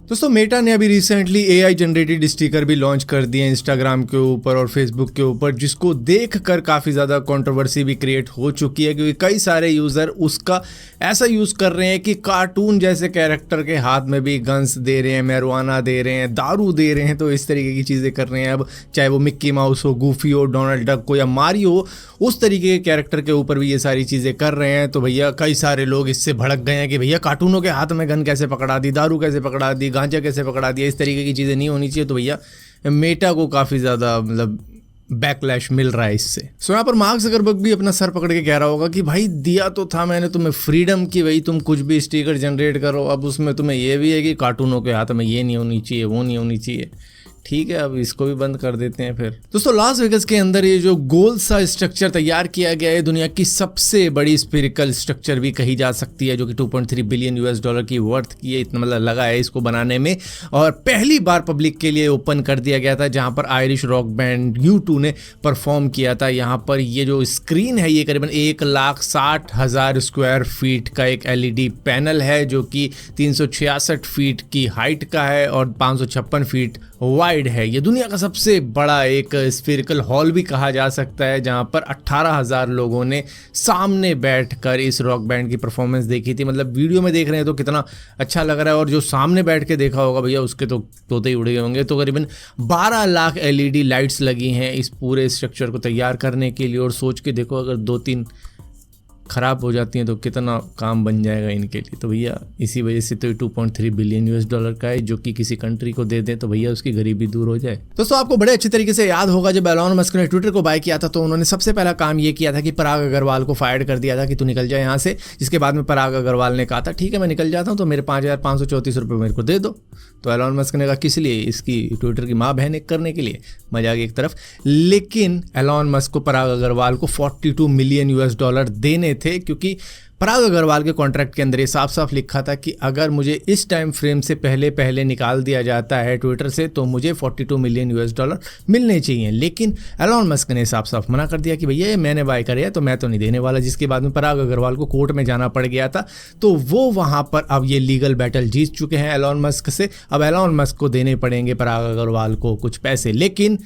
दोस्तों मेटा ने अभी रिसेंटली एआई जनरेटेड स्टिकर भी लॉन्च कर दिए इंस्टाग्राम के ऊपर और फेसबुक के ऊपर, जिसको देखकर काफ़ी ज़्यादा कंट्रोवर्सी भी क्रिएट हो चुकी है, क्योंकि कई सारे यूज़र उसका ऐसा यूज़ कर रहे हैं कि कार्टून जैसे कैरेक्टर के हाथ में भी गन्स दे रहे हैं, मैरिजुआना दे रहे हैं, दारू दे रहे हैं, तो इस तरीके की चीज़ें कर रहे हैं। अब चाहे वो मिक्की माउस हो, गूफी हो, डोनाल्ड डक हो या मारियो हो, उस तरीके के कैरेक्टर के ऊपर भी ये सारी चीज़ें कर रहे हैं। तो भैया कई सारे लोग इससे भड़क गए हैं कि भैया कार्टूनों के हाथ में गन कैसे पकड़ा दी, दारू कैसे पकड़ा दी, गांजा कैसे पकड़ा दिया, इस तरीके की चीज़ें नहीं होनी चाहिए। तो भैया मेटा को काफ़ी ज़्यादा मतलब बैकलैश मिल रहा है इससे। सो यहाँ पर मार्क ज़करबर्ग भी अपना सर पकड़ के कह रहा होगा कि भाई दिया तो था मैंने तुम्हें फ्रीडम की, भाई तुम कुछ भी स्टिकर जनरेट करो, अब उसमें तुम्हें ये भी है कि कार्टूनों के हाथ में ये नहीं होनी चाहिए, वो नहीं होनी चाहिए। ठीक है, अब इसको भी बंद कर देते हैं फिर। दोस्तों लास वेगस के अंदर ये जो गोल सा स्ट्रक्चर तैयार किया गया है, दुनिया की सबसे बड़ी स्फेरिकल स्ट्रक्चर भी कही जा सकती है, जो कि 2.3 बिलियन US$ की वर्थ की है, इतना मतलब लगा है इसको बनाने में। और पहली बार पब्लिक के लिए ओपन कर दिया गया था, जहां पर आयरिश रॉक बैंड U2 ने परफॉर्म किया था। यहाँ पर ये जो स्क्रीन है ये करीबन 1,60,000 स्क्वायर फीट का एक LED पैनल है, जो कि 366 फीट की हाइट का है और 556 फीट वाइड है। ये दुनिया का सबसे बड़ा एक स्फेरिकल हॉल भी कहा जा सकता है, जहां पर 18,000 लोगों ने सामने बैठकर इस रॉक बैंड की परफॉर्मेंस देखी थी। मतलब वीडियो में देख रहे हैं तो कितना अच्छा लग रहा है, और जो सामने बैठ के देखा होगा भैया उसके तो तोते ही उड़ गए होंगे। तो करीबन 12 लाख LED लाइट्स लगी हैं इस पूरे स्ट्रक्चर को तैयार करने के लिए। और सोच के देखो अगर 2-3 ख़राब हो जाती हैं तो कितना काम बन जाएगा इनके लिए। तो भैया इसी वजह से तो 2.3 बिलियन US$ का है, जो कि किसी कंट्री को दे दें तो भैया उसकी गरीबी दूर हो जाए। दोस्तों आपको बड़े अच्छे तरीके से याद होगा जब एलॉन मस्क ने ट्विटर को बाय किया था, तो उन्होंने सबसे पहला काम ये किया था कि पराग अग्रवाल को फायर कर दिया था कि तू निकल जाए यहाँ से। जिसके बाद में पराग अग्रवाल ने कहा था ठीक है मैं निकल जाता हूँ, तो मेरे 5,534 रुपये मेरे को दे दो। तो एलॉन मस्क ने कहा किस लिए, इसकी ट्विटर की माँ बहन एक करने के लिए। मजाक एक तरफ, लेकिन एलॉन मस्क को पराग अग्रवाल को 42 मिलियन US$ देने थे, क्योंकि पराग अग्रवाल के कॉन्ट्रैक्ट के अंदर ये साफ साफ लिखा था कि अगर मुझे इस टाइम फ्रेम से पहले निकाल दिया जाता है ट्विटर से तो मुझे 42 मिलियन US$ मिलने चाहिए। लेकिन एलॉन मस्क ने साफ साफ मना कर दिया कि भैया ये मैंने बाय करे तो मैं तो नहीं देने वाला। जिसके बाद में पराग अग्रवाल को कोर्ट में जाना पड़ गया था, तो वो वहाँ पर अब ये लीगल बैटल जीत चुके हैं एलॉन मस्क से। अब एलॉन मस्क को देने पड़ेंगे पराग अग्रवाल को कुछ पैसे, लेकिन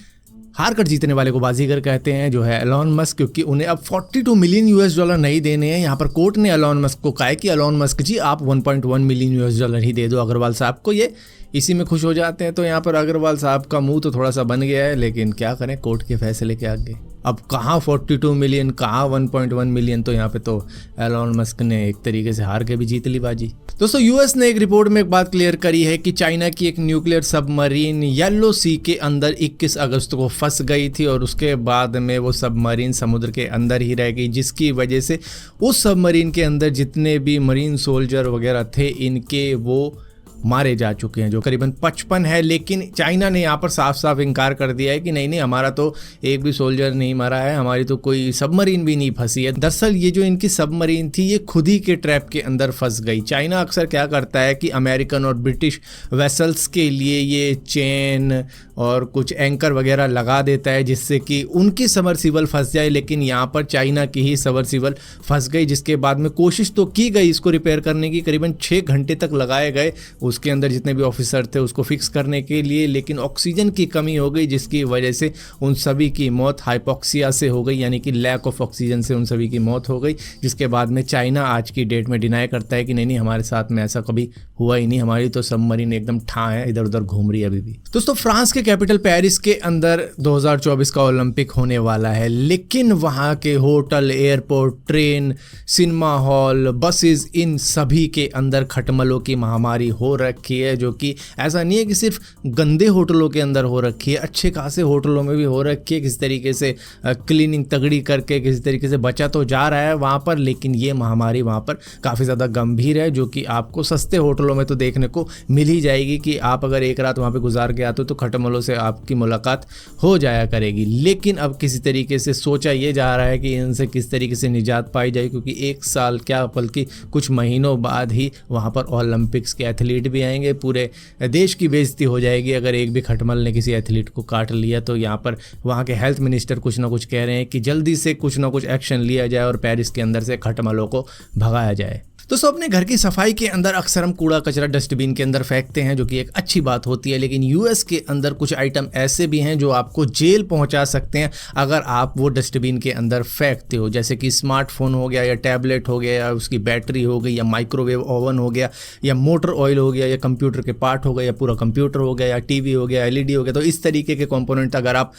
हार कर जीतने वाले को बाजीगर कहते हैं जो है एलॉन मस्क, क्योंकि उन्हें अब 42 मिलियन US$ नहीं देने हैं। यहाँ पर कोर्ट ने एलॉन मस्क को कहा है कि एलॉन मस्क जी आप 1.1 मिलियन US$ ही दे दो अग्रवाल साहब को, ये इसी में खुश हो जाते हैं। तो यहाँ पर अग्रवाल साहब का मुंह तो थोड़ा सा बन गया है, लेकिन क्या करें कोर्ट के फैसले के आगे। अब कहाँ 42 मिलियन, कहाँ 1.1 मिलियन, तो यहाँ पे तो एलॉन मस्क ने एक तरीके से हार के भी जीत ली बाजी। दोस्तों यूएस ने एक रिपोर्ट में एक बात क्लियर करी है कि चाइना की एक न्यूक्लियर सबमरीन येलो सी के अंदर 21 अगस्त को फंस गई थी, और उसके बाद में वो सबमरीन समुद्र के अंदर ही रह गई, जिसकी वजह से उस सबमरीन के अंदर जितने भी मरीन सोल्जर वगैरह थे इनके वो मारे जा चुके हैं, जो करीबन 55 है। लेकिन चाइना ने यहाँ पर साफ साफ इनकार कर दिया है कि नहीं हमारा तो एक भी सोल्जर नहीं मरा है, हमारी तो कोई सबमरीन भी नहीं फंसी है। दरअसल ये जो इनकी सबमरीन थी ये खुद ही के ट्रैप के अंदर फंस गई। चाइना अक्सर क्या करता है कि अमेरिकन और ब्रिटिश वेसल्स के लिए ये चेन और कुछ एंकर वगैरह लगा देता है जिससे कि उनकी सबमर्सिबल फंस जाए, लेकिन यहाँ पर चाइना की ही सबमर्सिबल फंस गई। जिसके बाद में कोशिश तो की गई इसको रिपेयर करने की, करीबन 6 घंटे तक लगाए गए उसके अंदर जितने भी ऑफिसर थे उसको फिक्स करने के लिए, लेकिन ऑक्सीजन की कमी हो गई, जिसकी वजह से उन सभी की मौत हाइपोक्सिया से हो गई, यानी कि लैक ऑफ ऑक्सीजन से उन सभी की मौत हो गई। जिसके बाद में चाइना आज की डेट में डिनाई करता है कि नहीं हमारे साथ में ऐसा कभी हुआ ही नहीं, हमारी तो सबमरीन एकदम ठां है, इधर उधर घूम रही है अभी भी। दोस्तों फ्रांस के कैपिटल पेरिस के अंदर 2024 का ओलंपिक होने वाला है, लेकिन वहाँ के hotel, airport, train, cinema hall, buses, इन सभी के अंदर खटमलों की महामारी हो रखी है। जो कि ऐसा नहीं है कि सिर्फ गंदे होटलों के अंदर हो रखी है, अच्छे खासे होटलों में भी हो रखी है। किस तरीके से क्लीनिंग तगड़ी करके किसी तरीके से बचा तो जा रहा है वहाँ पर, लेकिन ये महामारी वहाँ पर काफ़ी ज़्यादा गंभीर है, जो कि आपको सस्ते होटलों में तो देखने को मिल ही जाएगी कि आप अगर एक रात वहाँ पे गुजार के आते हो तो खटमलों से आपकी मुलाकात हो जाया करेगी। लेकिन अब किसी तरीके से सोचा ये जा रहा है कि इनसे किस तरीके से निजात पाई जाए, क्योंकि 1 साल क्या बल्कि कुछ महीनों बाद ही वहाँ पर ओलंपिक्स के एथलीट भी आएंगे। पूरे देश की बेइज्जती हो जाएगी अगर एक भी खटमल ने किसी एथलीट को काट लिया। तो यहाँ पर वहाँ के हेल्थ मिनिस्टर कुछ ना कुछ कह रहे हैं कि जल्दी से कुछ ना कुछ एक्शन लिया जाए और पेरिस के अंदर से खटमलों को भगाया जाए। दोस्तों अपने घर की सफाई के अंदर अक्सर हम कूड़ा कचरा डस्टबिन के अंदर फेंकते हैं, जो कि एक अच्छी बात होती है, लेकिन यूएस के अंदर कुछ आइटम ऐसे भी हैं जो आपको जेल पहुंचा सकते हैं अगर आप वो डस्टबिन के अंदर फेंकते हो, जैसे कि स्मार्टफोन हो गया या टैबलेट हो गया या उसकी बैटरी हो गई या माइक्रोवेव ओवन हो गया या मोटर ऑयल हो गया या कंप्यूटर के पार्ट हो गए या पूरा कंप्यूटर हो गया या टीवी हो गया, एलईडी हो गया। तो इस तरीके के कंपोनेंट अगर आप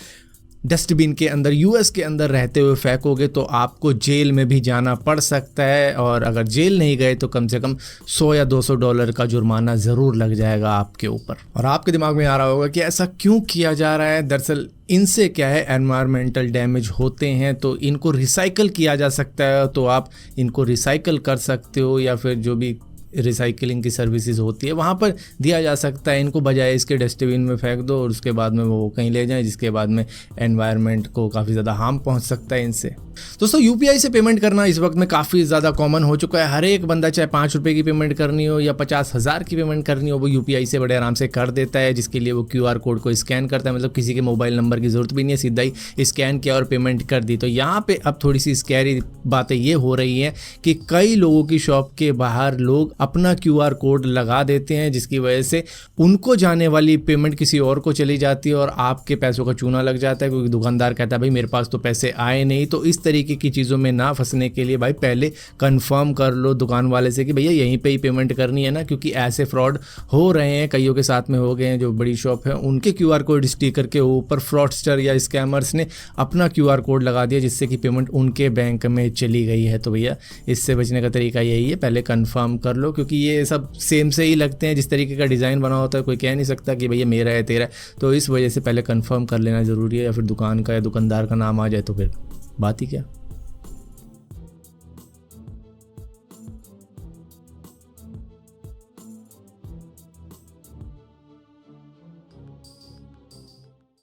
डस्टबिन के अंदर यूएस के अंदर रहते हुए फेंकोगे तो आपको जेल में भी जाना पड़ सकता है, और अगर जेल नहीं गए तो कम से कम $100 या $200 का जुर्माना ज़रूर लग जाएगा आपके ऊपर। और आपके दिमाग में आ रहा होगा कि ऐसा क्यों किया जा रहा है। दरअसल इनसे क्या है, एनवायरमेंटल डैमेज होते हैं तो इनको रिसाइकल किया जा सकता है, तो आप इनको रिसाइकल कर सकते हो या फिर जो भी रिसाइकलिंग की सर्विसेज होती है वहाँ पर दिया जा सकता है। इनको बजाय इसके डस्टबिन में फेंक दो और उसके बाद में वो कहीं ले जाएं, जिसके बाद में एनवायरनमेंट को काफ़ी ज़्यादा हार्म पहुँच सकता है इनसे। दोस्तों यूपीआई से पेमेंट करना इस वक्त में काफ़ी ज़्यादा कॉमन हो चुका है। हर एक बंदा चाहे ₹5 की पेमेंट करनी हो या 50,000 की पेमेंट करनी हो, वो यूपीआई से बड़े आराम से कर देता है, जिसके लिए वो क्यूआर कोड को स्कैन करता है। मतलब किसी के मोबाइल नंबर की ज़रूरत भी नहीं है, सीधा ही स्कैन किया और पेमेंट कर दी। तो यहाँ पे अब थोड़ी सी स्कैरी बातें ये हो रही हैं कि कई लोगों की शॉप के बाहर लोग अपना क्यूआर कोड लगा देते हैं, जिसकी वजह से उनको जाने वाली पेमेंट किसी और को चली जाती है और आपके पैसों का चूना लग जाता है, क्योंकि दुकानदार कहता है भाई मेरे पास तो पैसे आए नहीं। तो इस तरीके की चीज़ों में ना फंसने के लिए भाई पहले कंफर्म कर लो दुकान वाले से कि भैया यहीं पे ही पेमेंट करनी है ना, क्योंकि ऐसे फ्रॉड हो रहे हैं, कईयों के साथ में हो गए हैं। जो बड़ी शॉप है उनके क्यूआर कोड स्टिकर के ऊपर फ्रॉडस्टर या स्कैमर्स ने अपना क्यूआर कोड लगा दिया, जिससे कि पेमेंट उनके बैंक में चली गई है। तो भैया इससे बचने का तरीका यही है, पहले कंफर्म कर लो, क्योंकि ये सब सेम से ही लगते हैं। जिस तरीके का डिज़ाइन बना होता है कोई कह नहीं सकता कि भैया मेरा है तेरा है, तो इस वजह से पहले कंफर्म कर लेना ज़रूरी है, या फिर दुकान का या दुकानदार का नाम आ जाए तो फिर बात ही क्या।